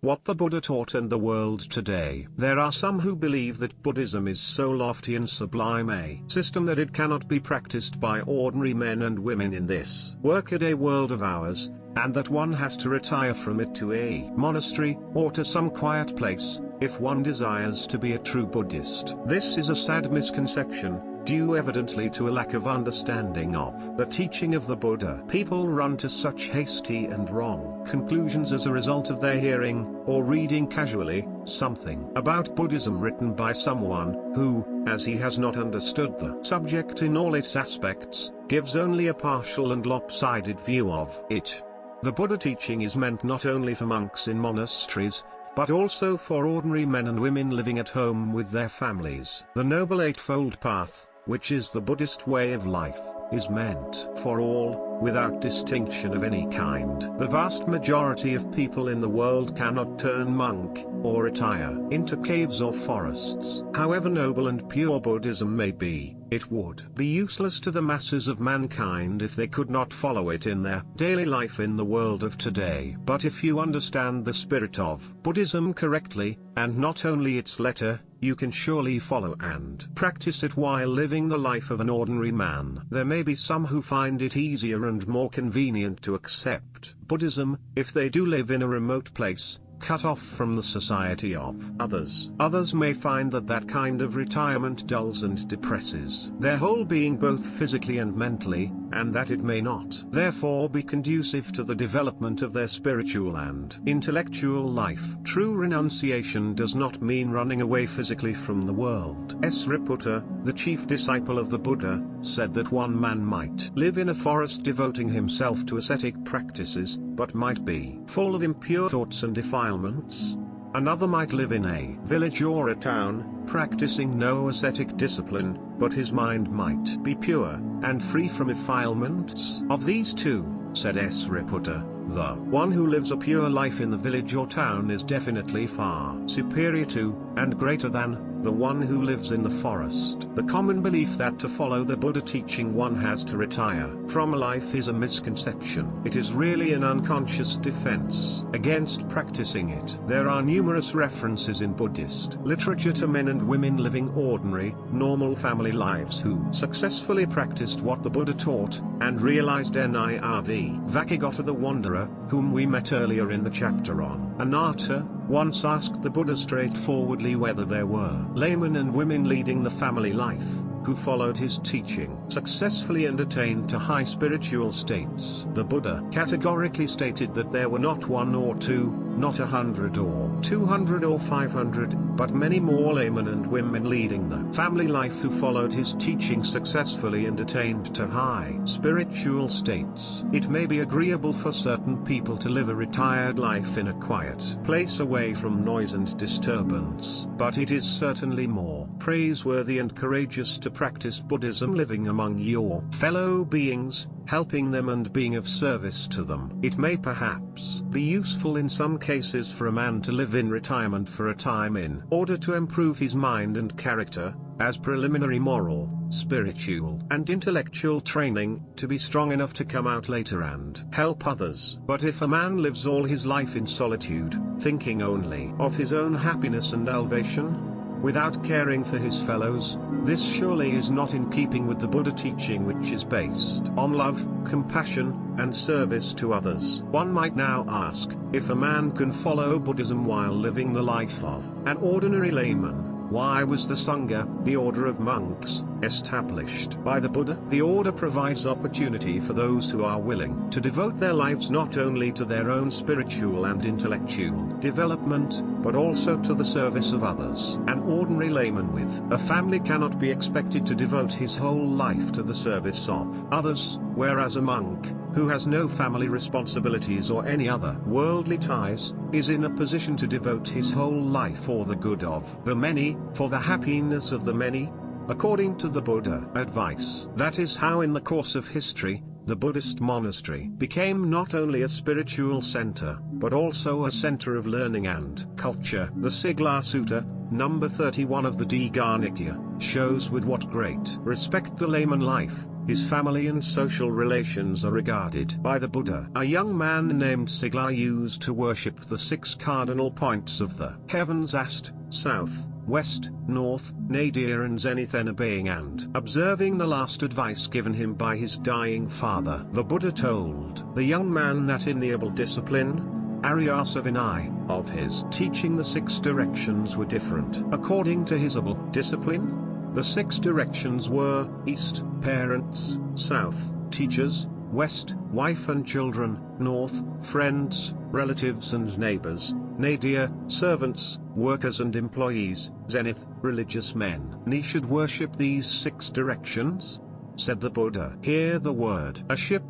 What the Buddha taught and the world today. There are some who believe that Buddhism is so lofty and sublime a system that it cannot be practiced by ordinary men and women in this workaday world of ours, and that one has to retire from it to a monastery, or to some quiet place, if one desires to be a true Buddhist. This is a sad misconception, due evidently to a lack of understanding of the teaching of the Buddha. People run to such hasty and wrong conclusions as a result of their hearing, or reading casually, something about Buddhism written by someone who, as he has not understood the subject in all its aspects, gives only a partial and lopsided view of it. The Buddha teaching is meant not only for monks in monasteries, but also for ordinary men and women living at home with their families. The Noble Eightfold Path, which is the Buddhist way of life, is meant for all, without distinction of any kind. The vast majority of people in the world cannot turn monk, or retire into caves or forests. However noble and pure Buddhism may be, it would be useless to the masses of mankind if they could not follow it in their daily life in the world of today. But if you understand the spirit of Buddhism correctly, and not only its letter, you can surely follow and practice it while living the life of an ordinary man. There may be some who find it easier and more convenient to accept Buddhism, if they do live in a remote place, cut off from the society of others. Others may find that that kind of retirement dulls and depresses their whole being both physically and mentally, and that it may not therefore be conducive to the development of their spiritual and intellectual life. True renunciation does not mean running away physically from the world. Sariputta, the chief disciple of the Buddha, said that one man might live in a forest devoting himself to ascetic practices, but might be full of impure thoughts and defilements. Another might live in a village or a town, practicing no ascetic discipline, but his mind might be pure, and free from defilements. Of these two, said Sariputta, the one who lives a pure life in the village or town is definitely far superior to, and greater than, the one who lives in the forest. The common belief that to follow the Buddha teaching one has to retire from life is a misconception. It is really an unconscious defense against practicing it. There are numerous references in Buddhist literature to men and women living ordinary, normal family lives who successfully practiced what the Buddha taught, and realized nirv. Vakigata the Wanderer, whom we met earlier in the chapter on anatta, once asked the Buddha straightforwardly whether there were laymen and women leading the family life, who followed his teaching successfully and attained to high spiritual states. The Buddha categorically stated that there were not one or two, not 100 or 200 or 500, but many more laymen and women leading the family life who followed his teaching successfully and attained to high spiritual states. It may be agreeable for certain people to live a retired life in a quiet place away from noise and disturbance, but it is certainly more praiseworthy and courageous to practice Buddhism living among your fellow beings, helping them and being of service to them. It may perhaps be useful in some cases for a man to live in retirement for a time in order to improve his mind and character, as preliminary moral, spiritual and intellectual training, to be strong enough to come out later and help others. But if a man lives all his life in solitude, thinking only of his own happiness and elevation, without caring for his fellows, this surely is not in keeping with the Buddha teaching, which is based on love, compassion, and service to others. One might now ask, if a man can follow Buddhism while living the life of an ordinary layman, why was the Sangha, the order of monks, established by the Buddha? The order provides opportunity for those who are willing to devote their lives not only to their own spiritual and intellectual development, but also to the service of others. An ordinary layman with a family cannot be expected to devote his whole life to the service of others, whereas a monk, who has no family responsibilities or any other worldly ties, is in a position to devote his whole life for the good of the many, for the happiness of the many, according to the Buddha advice. That is how in the course of history, the Buddhist monastery became not only a spiritual center, but also a center of learning and culture. The Sigla Sutta, number 31 of the Digha Nikaya, shows with what great respect the layman life his family and social relations are regarded by the Buddha. A young man named Sigla used to worship the 6 cardinal points of the heavens: East, South, West, North, Nadir and Zenith, and obeying and observing the last advice given him by his dying father. The Buddha told the young man that in the able discipline, Aryasa Vinaya, of his teaching, the 6 directions were different. According to his able discipline, the 6 directions were: East, parents; South, teachers; West, wife and children; North, friends, relatives and neighbors; Nadir, servants, workers and employees; Zenith, religious men. And he should worship these 6 directions? Said the Buddha. Here the word a ship,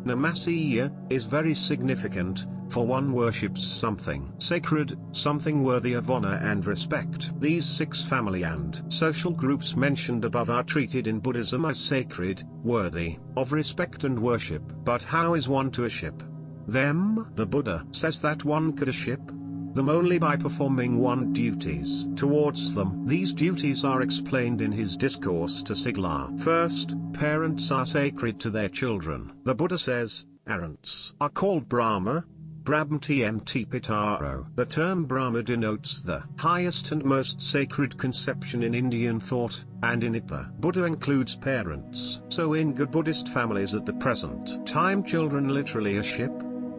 namasiya, is very significant, for one worships something sacred, something worthy of honor and respect. These 6 family and social groups mentioned above are treated in Buddhism as sacred, worthy of respect and worship. But how is one to worship them? The Buddha says that one could worship them only by performing one's duties towards them. These duties are explained in his discourse to Sigla. First, parents are sacred to their children. The Buddha says, parents are called Brahma, Brahmati Pitaro. The term Brahma denotes the highest and most sacred conception in Indian thought, and in it the Buddha includes parents. So in good Buddhist families at the present time, children literally worship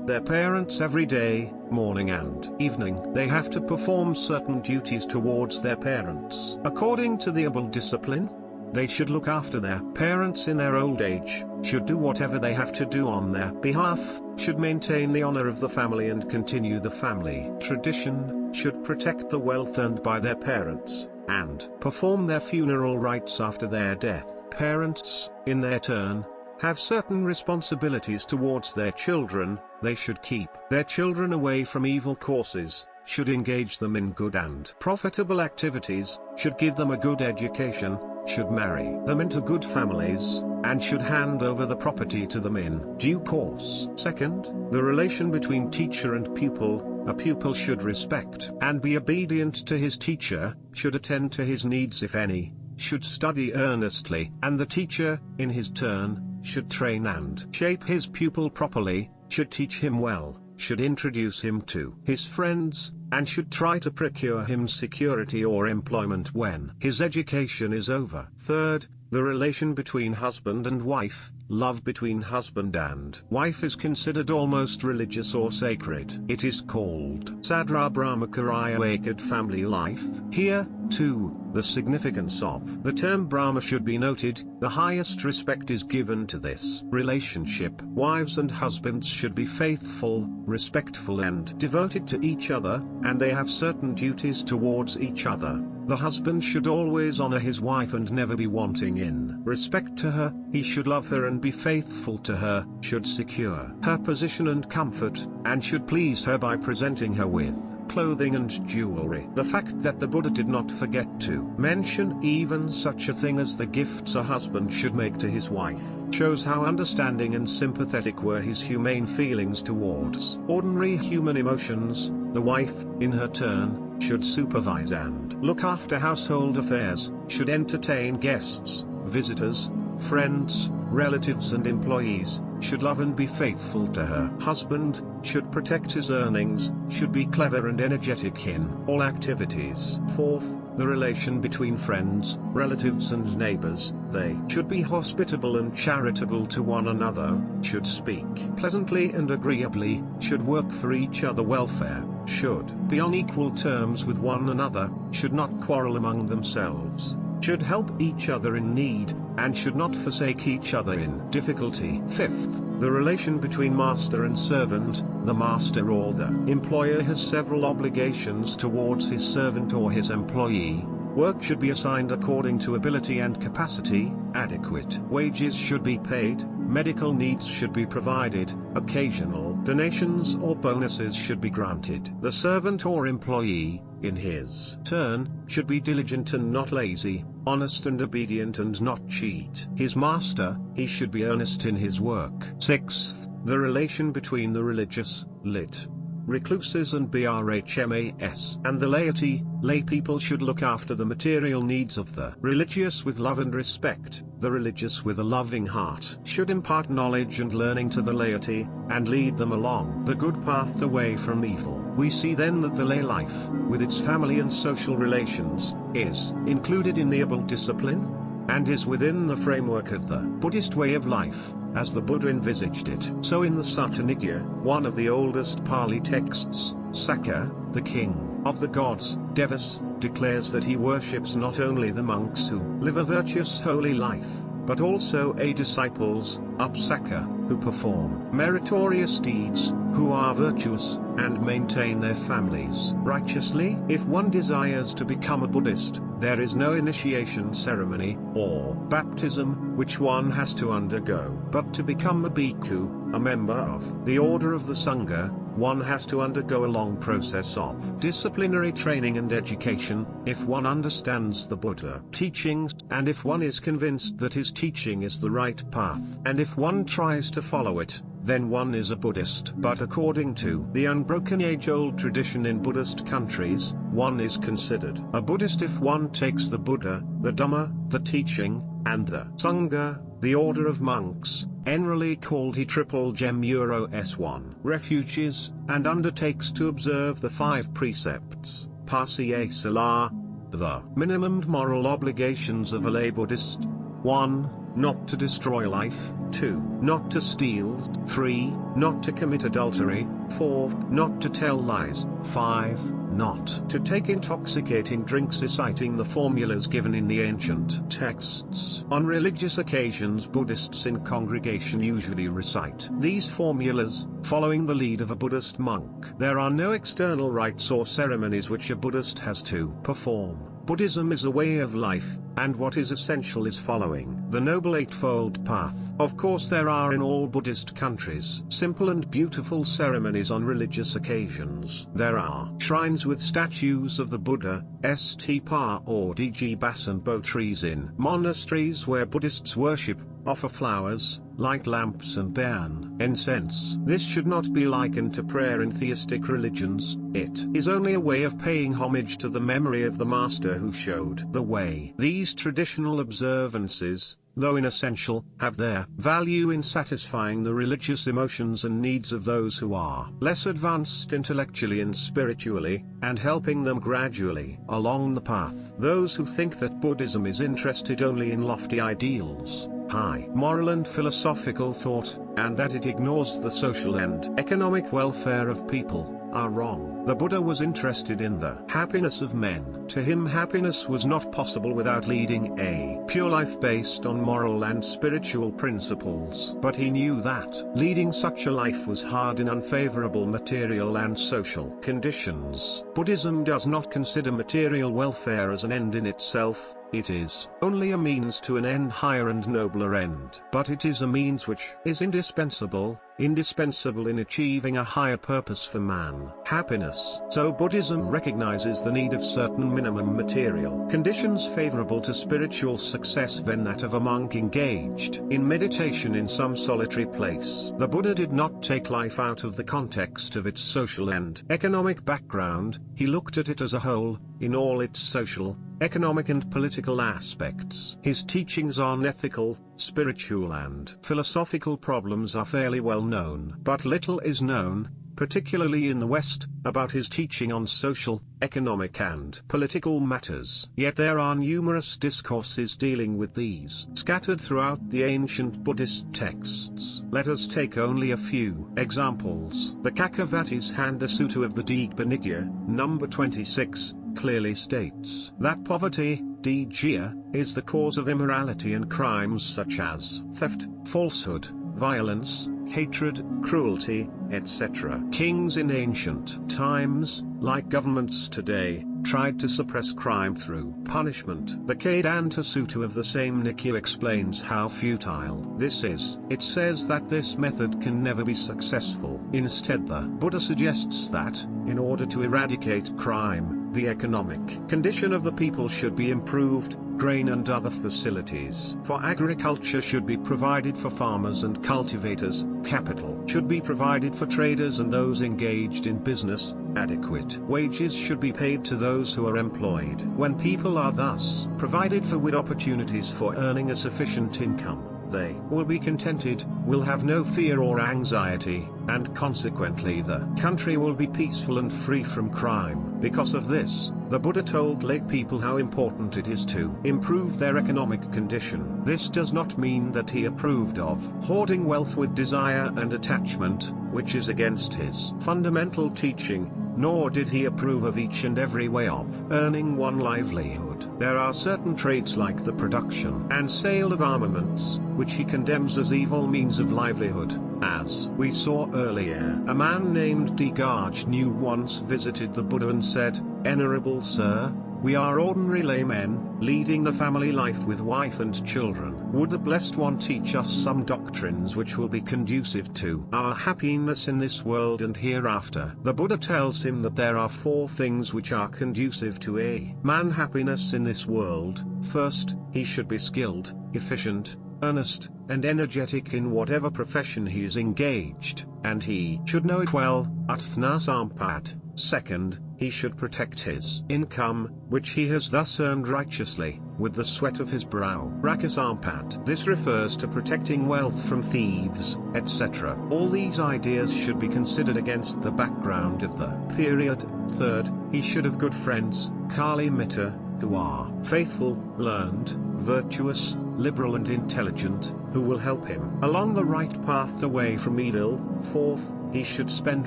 their parents every day, morning and evening. They have to perform certain duties towards their parents. According to the able discipline, they should look after their parents in their old age, should do whatever they have to do on their behalf, should maintain the honor of the family and continue the family tradition, should protect the wealth earned by their parents, and perform their funeral rites after their death. Parents, in their turn, have certain responsibilities towards their children. They should keep their children away from evil courses, should engage them in good and profitable activities, should give them a good education, should marry them into good families, and should hand over the property to them in due course. Second, the relation between teacher and pupil. A pupil should respect and be obedient to his teacher, should attend to his needs if any, should study earnestly, and the teacher, in his turn, should train and shape his pupil properly, should teach him well, should introduce him to his friends, and should try to procure him security or employment when his education is over. Third, the relation between husband and wife. Love between husband and wife is considered almost religious or sacred. It is called Sadra Brahmakaraya Akad family life. Here, too, the significance of the term Brahma should be noted. The highest respect is given to this relationship. Wives and husbands should be faithful, respectful and devoted to each other, and they have certain duties towards each other. The husband should always honor his wife and never be wanting in respect to her. He should love her and be faithful to her, should secure her position and comfort, and should please her by presenting her with clothing and jewelry. The fact that the Buddha did not forget to mention even such a thing as the gifts a husband should make to his wife shows how understanding and sympathetic were his humane feelings towards ordinary human emotions. The wife, in her turn, should supervise and look after household affairs, should entertain guests, visitors, friends, relatives and employees, should love and be faithful to her husband, should protect his earnings, should be clever and energetic in all activities. Fourth, the relation between friends, relatives and neighbors. They should be hospitable and charitable to one another, should speak pleasantly and agreeably, should work for each other's welfare, should be on equal terms with one another, should not quarrel among themselves, should help each other in need, and should not forsake each other in difficulty. Fifth, the relation between master and servant. The master or the employer has several obligations towards his servant or his employee. Work should be assigned according to ability and capacity, adequate wages should be paid, medical needs should be provided, occasional donations or bonuses should be granted. The servant or employee, in his turn, should be diligent and not lazy, honest and obedient and not cheat his master. He should be earnest in his work. Sixth, the relation between the religious, lit. recluses and brahmas. And the laity, lay people should look after the material needs of the religious with love and respect. The religious with a loving heart should impart knowledge and learning to the laity, and lead them along the good path away from evil. We see then that the lay life, with its family and social relations, is included in the above discipline, and is within the framework of the Buddhist way of life, as the Buddha envisaged it. So in the Sutta Nikaya, one of the oldest Pali texts, Sakka, the king of the gods, Devas, declares that he worships not only the monks who live a virtuous holy life, but also disciples, Upsaka, who perform meritorious deeds, who are virtuous, and maintain their families righteously. If one desires to become a Buddhist, there is no initiation ceremony, or baptism, which one has to undergo. But to become a bhikkhu, a member of the order of the Sangha, one has to undergo a long process of disciplinary training and education. If one understands the Buddha teachings, and if one is convinced that his teaching is the right path, and if one tries to follow it, then one is a Buddhist. But according to the unbroken age-old tradition in Buddhist countries, one is considered a Buddhist if one takes the Buddha, the Dhamma, the teaching, and the Sangha, the order of monks, generally called Triple Gem Euro S1 refuges, and undertakes to observe the 5 precepts, Pasiya Salah, the minimum moral obligations of a lay Buddhist. 1. Not to destroy life. 2. Not to steal. 3. Not to commit adultery. 4. Not to tell lies. 5. Not to take intoxicating drinks, citing the formulas given in the ancient texts. On religious occasions, Buddhists in congregation usually recite these formulas, following the lead of a Buddhist monk. There are no external rites or ceremonies which a Buddhist has to perform. Buddhism is a way of life, and what is essential is following the Noble Eightfold Path. Of course, there are in all Buddhist countries simple and beautiful ceremonies on religious occasions. There are shrines with statues of the Buddha, stupa or djibasonbo trees in monasteries where Buddhists worship, offer flowers, light lamps and burn incense. This should not be likened to prayer in theistic religions. It is only a way of paying homage to the memory of the master who showed the way. These traditional observances, though inessential, have their value in satisfying the religious emotions and needs of those who are less advanced intellectually and spiritually, and helping them gradually along the path. Those who think that Buddhism is interested only in lofty ideals, high moral and philosophical thought, and that it ignores the social and economic welfare of people, are wrong. The Buddha was interested in the happiness of men. To him, happiness was not possible without leading a pure life based on moral and spiritual principles. But he knew that leading such a life was hard in unfavorable material and social conditions. Buddhism does not consider material welfare as an end in itself. It is only a means to an end, higher and nobler end. But it is a means which is indispensable in achieving a higher purpose for man, happiness. So Buddhism recognizes the need of certain minimum material conditions favorable to spiritual success, than that of a monk engaged in meditation in some solitary place. The Buddha did not take life out of the context of its social and economic background. He looked at it as a whole, in all its social, economic and political aspects. His teachings on ethical, spiritual and philosophical problems are fairly well known. But little is known, particularly in the West, about his teaching on social, economic and political matters. Yet there are numerous discourses dealing with these, scattered throughout the ancient Buddhist texts. Let us take only a few examples. The Cakkavati's Handa Sutta of the Digha Nikaya, number 26, clearly states that poverty, djia, is the cause of immorality and crimes such as theft, falsehood, violence, hatred, cruelty, etc. Kings in ancient times, like governments today, tried to suppress crime through punishment. The Vedanta Sutta of the same Nikaya explains how futile this is. It says that this method can never be successful. Instead, the Buddha suggests that, in order to eradicate crime, the economic condition of the people should be improved, grain and other facilities for agriculture should be provided for farmers and cultivators, capital should be provided for traders and those engaged in business, adequate wages should be paid to those who are employed. When people are thus provided for with opportunities for earning a sufficient income, they will be contented, will have no fear or anxiety, and consequently the country will be peaceful and free from crime. Because of this, the Buddha told lay people how important it is to improve their economic condition. This does not mean that he approved of hoarding wealth with desire and attachment, which is against his fundamental teaching, nor did he approve of each and every way of earning one livelihood. There are certain trades like the production and sale of armaments, which he condemns as evil means of livelihood. As we saw earlier, a man named Digajnu once visited the Buddha and said, "Venerable Sir, we are ordinary laymen, leading the family life with wife and children. Would the Blessed One teach us some doctrines which will be conducive to our happiness in this world and hereafter?" The Buddha tells him that there are 4 things which are conducive to a man's happiness in this world. First, he should be skilled, efficient, earnest, and energetic in whatever profession he is engaged, and he should know it well, Atthna Sampad. Second, he should protect his income, which he has thus earned righteously, with the sweat of his brow. Rakasampad. This refers to protecting wealth from thieves, etc. All these ideas should be considered against the background of the period. Third, he should have good friends, Kali Mitta, who are faithful, learned, virtuous, liberal and intelligent, who will help him along the right path away from evil. Fourth, he should spend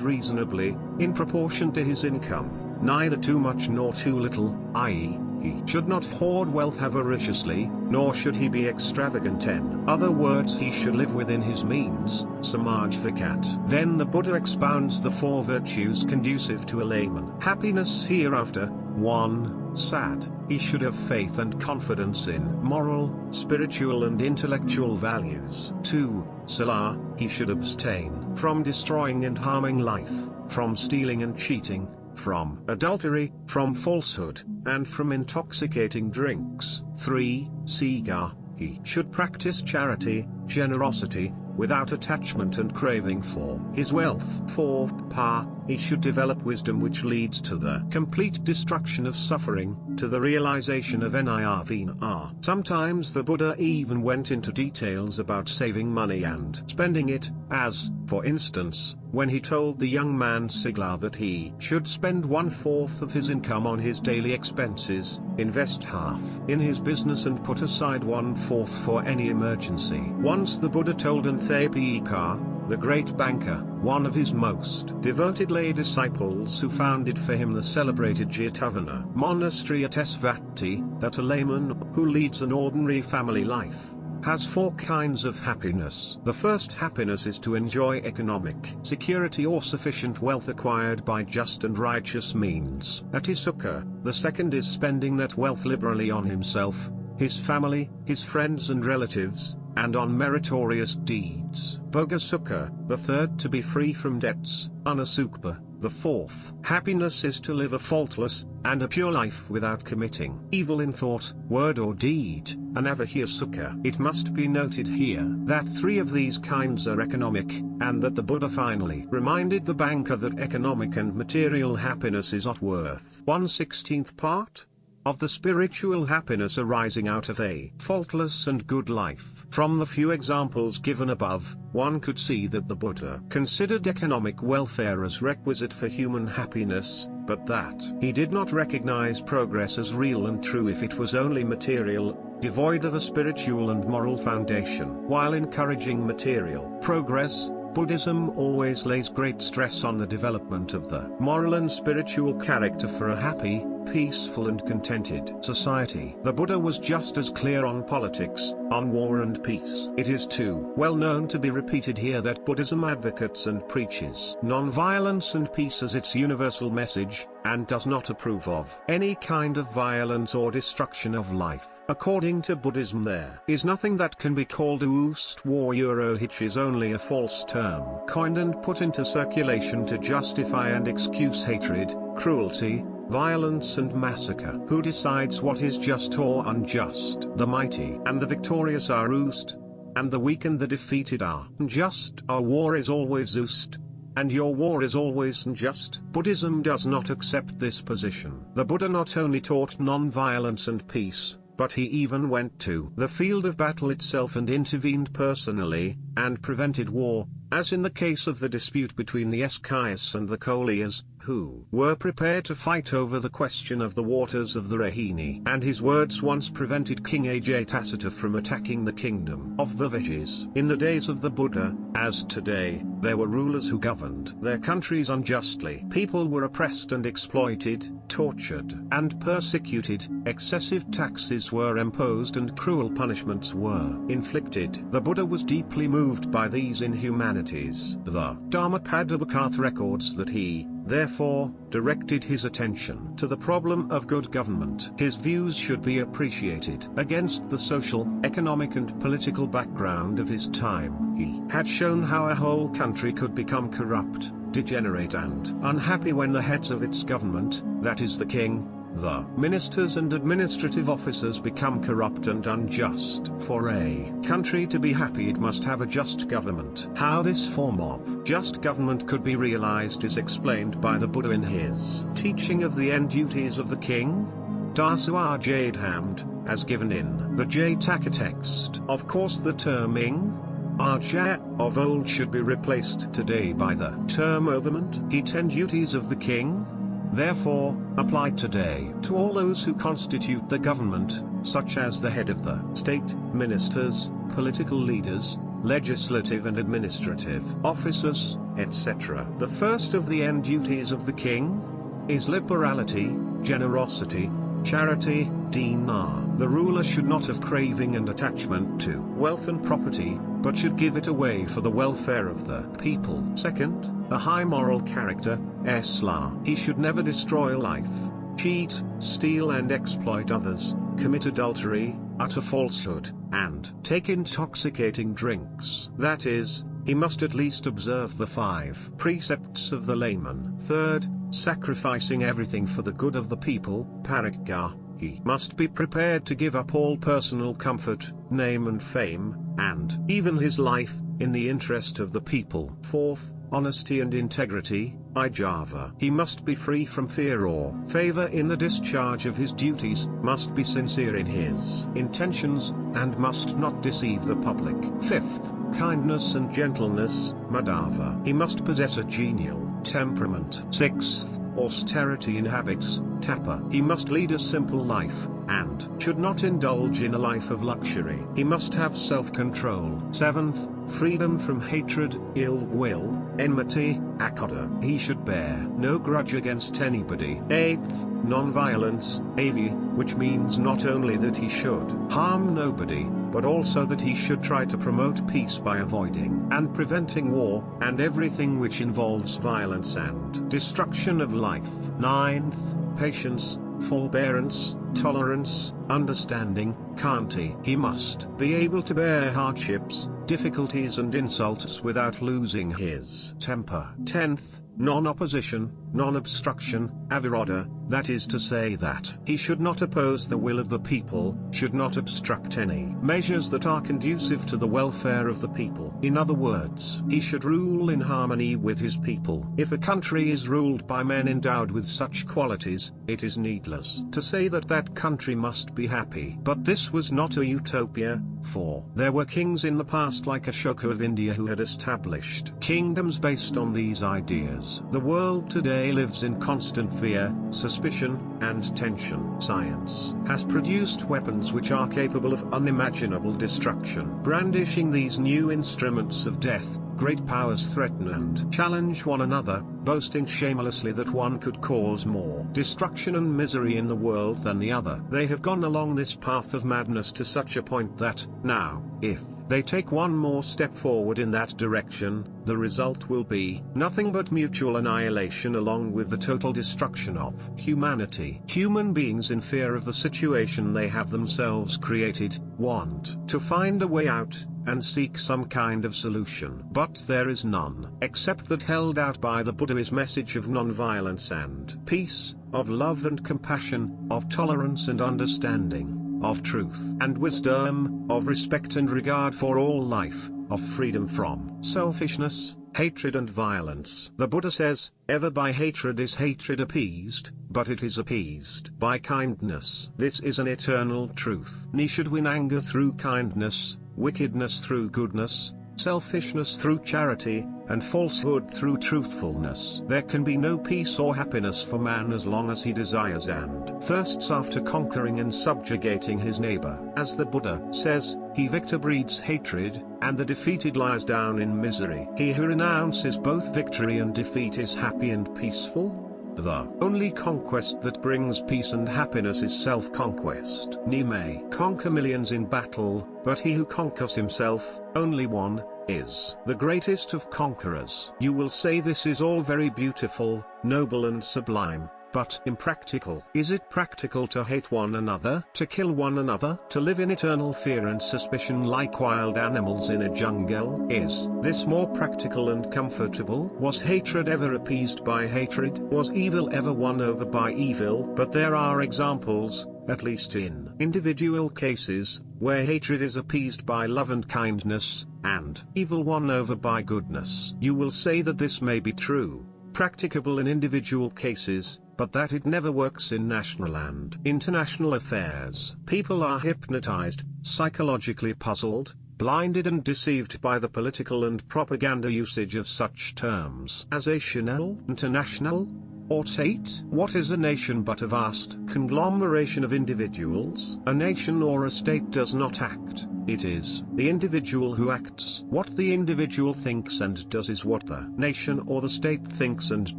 reasonably, in proportion to his income, neither too much nor too little, i.e., he should not hoard wealth avariciously, nor should he be extravagant. In other words, he should live within his means, samaj vikat. Then the Buddha expounds the 4 virtues conducive to a layman. Happiness hereafter. 1. Sad. He should have faith and confidence in moral, spiritual and intellectual values. 2. Sila. He should abstain from destroying and harming life, from stealing and cheating, from adultery, from falsehood, and from intoxicating drinks. 3. Siga. He should practice charity, generosity, without attachment and craving for his wealth. 4. Pa. He should develop wisdom which leads to the complete destruction of suffering, to the realization of nirvana. Sometimes the Buddha even went into details about saving money and spending it, as, for instance, when he told the young man Sigla that he should spend 1/4 of his income on his daily expenses, invest half in his business and put aside 1/4 for any emergency. Once the Buddha told Anthapika, the great banker, one of his most devoted lay disciples who founded for him the celebrated Jetavana monastery at Esvati, that a layman, who leads an ordinary family life, has 4 kinds of happiness. The first happiness is to enjoy economic security or sufficient wealth acquired by just and righteous means. That is sukha. The second is spending that wealth liberally on himself, his family, his friends and relatives, and on meritorious deeds. Bhoga sukha. The third to be free from debts, anasukha. The fourth happiness is to live a faultless and a pure life without committing evil in thought, word or deed, anavahya sukha. It must be noted here that 3 of these kinds are economic, and that the Buddha finally reminded the banker that economic and material happiness is not worth 1/16th part of the spiritual happiness arising out of a faultless and good life. From the few examples given above, one could see that the Buddha considered economic welfare as requisite for human happiness, but that he did not recognize progress as real and true if it was only material, devoid of a spiritual and moral foundation. While encouraging material progress, Buddhism always lays great stress on the development of the moral and spiritual character for a happy, peaceful and contented society. The Buddha was just as clear on politics, on war and peace. It is too well known to be repeated here that Buddhism advocates and preaches non-violence and peace as its universal message, and does not approve of any kind of violence or destruction of life. According to Buddhism, there is nothing that can be called Oost war which is only a false term coined and put into circulation to justify and excuse hatred, cruelty, violence and massacre. Who decides what is just or unjust? The mighty and the victorious are Oost, and the weak and the defeated are unjust. Our war is always Oost, and your war is always unjust. Buddhism does not accept this position. The Buddha not only taught non-violence and peace, but he even went to the field of battle itself and intervened personally, and prevented war, as in the case of the dispute between the Eskayas and the Koliyas, who were prepared to fight over the question of the waters of the Rahini. And his words once prevented King Ajatasattu from attacking the kingdom of the Vijayas. In the days of the Buddha, as today, there were rulers who governed their countries unjustly. People were oppressed and exploited, tortured and persecuted, excessive taxes were imposed and cruel punishments were inflicted. The Buddha was deeply moved by these inhumanities. The Dhammapada records that he, therefore, directed his attention to the problem of good government. His views should be appreciated against the social, economic and political background of his time. He had shown how a whole country could become corrupt, degenerate and unhappy when the heads of its government, that is the king, the ministers and administrative officers, become corrupt and unjust. For a country to be happy, it must have a just government. How this form of just government could be realized is explained by the Buddha in his teaching of the end duties of the king, Dasua Jadhamd, as given in the Jataka text. Of course the term ing, Arja, of old should be replaced today by the term overment. The 10 duties of the king, therefore, apply today to all those who constitute the government, such as the head of the state, ministers, political leaders, legislative and administrative officers, etc. The first of the end duties of the king is liberality, generosity, charity, dina. The ruler should not have craving and attachment to wealth and property, but should give it away for the welfare of the people. Second, a high moral character, Esla. He should never destroy life, cheat, steal and exploit others, commit adultery, utter falsehood, and take intoxicating drinks. That is, he must at least observe the 5 precepts of the layman. Third, sacrificing everything for the good of the people, Parikya. He must be prepared to give up all personal comfort, name and fame, and even his life, in the interest of the people. Fourth, honesty and integrity, Ijava. He must be free from fear or favor in the discharge of his duties, must be sincere in his intentions, and must not deceive the public. Fifth, kindness and gentleness, Madhava. He must possess a genial temperament. Sixth, austerity in habits, Tapa. He must lead a simple life, and should not indulge in a life of luxury. He must have self-control. Seventh, freedom from hatred, ill will, enmity, akada. He should bear no grudge against anybody. Eighth, non-violence, avi, which means not only that he should harm nobody, but also that he should try to promote peace by avoiding and preventing war, and everything which involves violence and destruction of life. Ninth, patience, forbearance, tolerance, understanding, Khanti. He must be able to bear hardships, difficulties and insults without losing his temper. 10th, non-opposition, non-obstruction, aviroda, that is to say that he should not oppose the will of the people, should not obstruct any measures that are conducive to the welfare of the people. In other words, he should rule in harmony with his people. If a country is ruled by men endowed with such qualities, it is needless to say that that country must be happy. But this was not a utopia, for there were kings in the past like Ashoka of India who had established kingdoms based on these ideas. The world today lives in constant fear, suspicion, and tension. Science has produced weapons which are capable of unimaginable destruction. Brandishing these new instruments of death, Great powers threaten and challenge one another, boasting shamelessly that one could cause more destruction and misery in the world than the other. They have gone along this path of madness to such a point that, now, if they take one more step forward in that direction, the result will be nothing but mutual annihilation along with the total destruction of humanity. Human beings, in fear of the situation they have themselves created, want to find a way out, and seek some kind of solution. But there is none, except that held out by the Buddha's message of non-violence and peace, of love and compassion, of tolerance and understanding, of truth and wisdom, of respect and regard for all life, of freedom from selfishness, hatred and violence. The Buddha says, ever by hatred is hatred appeased, but it is appeased by kindness. This is an eternal truth. Ni should win anger through kindness, wickedness through goodness, selfishness through charity, and falsehood through truthfulness. There can be no peace or happiness for man as long as he desires and thirsts after conquering and subjugating his neighbor. As the Buddha says, he victor breeds hatred, and the defeated lies down in misery. He who renounces both victory and defeat is happy and peaceful. The only conquest that brings peace and happiness is self-conquest. Ni may conquer millions in battle, but he who conquers himself, only one, is the greatest of conquerors. You will say this is all very beautiful, noble and sublime, but impractical. Is it practical to hate one another, to kill one another, to live in eternal fear and suspicion like wild animals in a jungle? Is this more practical and comfortable? Was hatred ever appeased by hatred? Was evil ever won over by evil? But there are examples, at least in individual cases, where hatred is appeased by love and kindness, and evil won over by goodness. You will say that this may be true, practicable in individual cases, but that it never works in national and international affairs. People are hypnotized, psychologically puzzled, blinded and deceived by the political and propaganda usage of such terms as national, international, or state. What is a nation but a vast conglomeration of individuals? A nation or a state does not act, it is the individual who acts. What the individual thinks and does is what the nation or the state thinks and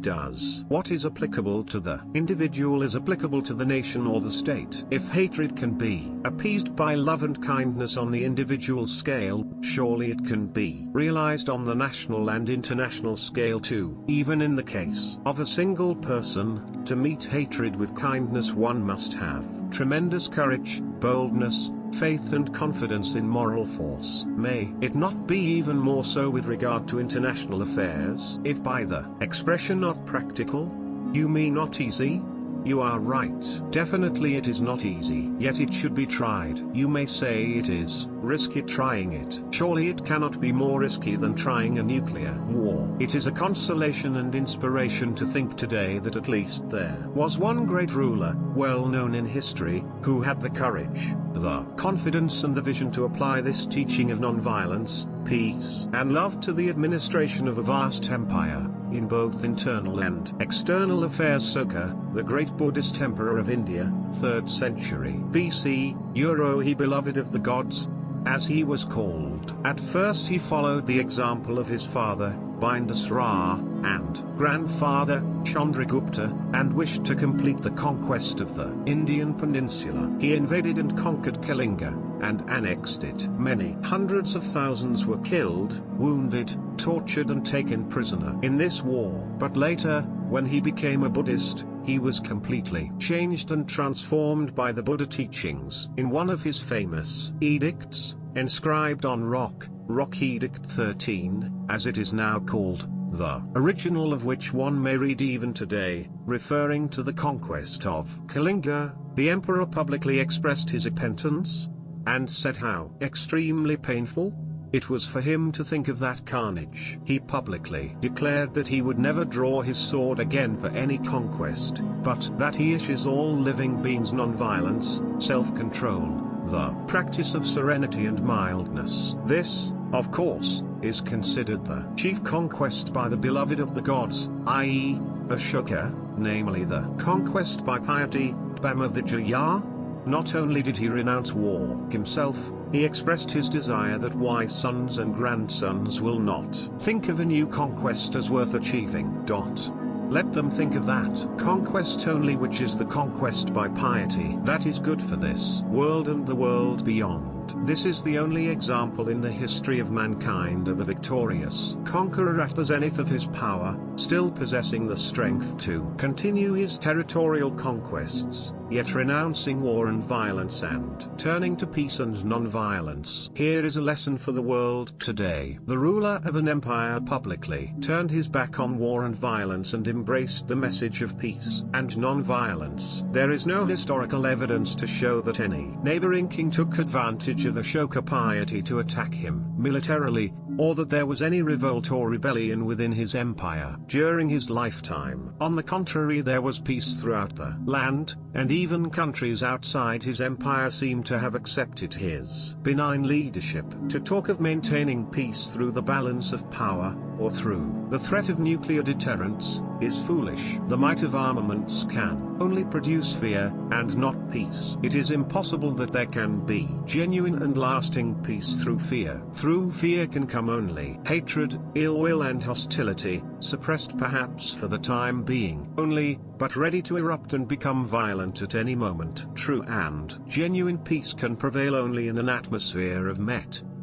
does. What is applicable to the individual is applicable to the nation or the state. If hatred can be appeased by love and kindness on the individual scale, surely it can be realized on the national and international scale too. Even in the case of a single person, to meet hatred with kindness one must have tremendous courage, boldness, faith and confidence in moral force. May it not be even more so with regard to international affairs? If by the expression not practical, you mean not easy? You are right. Definitely it is not easy. Yet it should be tried. You may say it is risky trying it. Surely it cannot be more risky than trying a nuclear war. It is a consolation and inspiration to think today that at least there was one great ruler, well known in history, who had the courage, the confidence and the vision to apply this teaching of non-violence, peace and love to the administration of a vast empire, in both internal and external affairs. Soka, the great Buddhist emperor of India, 3rd century BC, he beloved of the gods, as he was called. At first he followed the example of his father, Bindusara, and grandfather, Chandragupta, and wished to complete the conquest of the Indian peninsula. He invaded and conquered Kalinga, and annexed it. Many hundreds of thousands were killed, wounded, tortured and taken prisoner in this war. But later, when he became a Buddhist, he was completely changed and transformed by the Buddha teachings. In one of his famous edicts, inscribed on Rock Edict 13, as it is now called, the original of which one may read even today, referring to the conquest of Kalinga, the emperor publicly expressed his repentance, and said how extremely painful it was for him to think of that carnage. He publicly declared that he would never draw his sword again for any conquest, but that he wishes all living beings non-violence, self-control, the practice of serenity and mildness. This, of course, is considered the chief conquest by the beloved of the gods, i.e., Ashoka, namely the conquest by piety, Bhama Vijaya. Not only did he renounce war himself, he expressed his desire that wise sons and grandsons will not think of a new conquest as worth achieving. Let them think of that conquest only which is the conquest by piety that is good for this world and the world beyond. This is the only example in the history of mankind of a victorious conqueror at the zenith of his power, still possessing the strength to continue his territorial conquests, yet renouncing war and violence and turning to peace and non-violence. Here is a lesson for the world today. The ruler of an empire publicly turned his back on war and violence and embraced the message of peace and non-violence. There is no historical evidence to show that any neighboring king took advantage of Ashoka piety to attack him militarily, or that there was any revolt or rebellion within his empire during his lifetime. On the contrary, there was peace throughout the land, and even countries outside his empire seem to have accepted his benign leadership. To talk of maintaining peace through the balance of power, or through the threat of nuclear deterrence, is foolish. The might of armaments can only produce fear, and not peace. It is impossible that there can be genuine and lasting peace through fear. Through fear can come only hatred, ill will and hostility, suppressed perhaps for the time being only, but ready to erupt and become violent at any moment. True and genuine peace can prevail only in an atmosphere of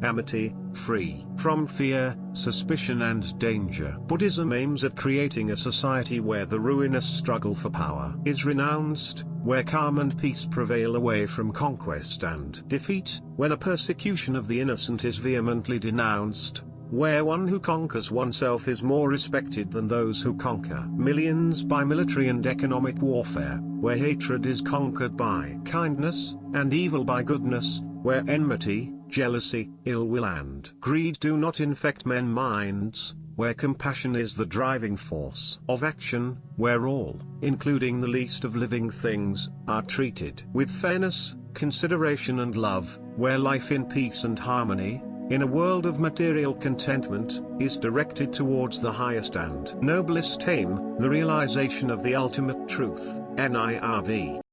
amity, free from fear, suspicion and danger. Buddhism aims at creating a society where the ruinous struggle for power is renounced, where calm and peace prevail away from conquest and defeat, where the persecution of the innocent is vehemently denounced, where one who conquers oneself is more respected than those who conquer millions by military and economic warfare, where hatred is conquered by kindness, and evil by goodness, where enmity, jealousy, ill will and greed do not infect men's minds, where compassion is the driving force of action, where all, including the least of living things, are treated with fairness, consideration and love, where life in peace and harmony, in a world of material contentment, is directed towards the highest and noblest aim, the realization of the ultimate truth, NIRV.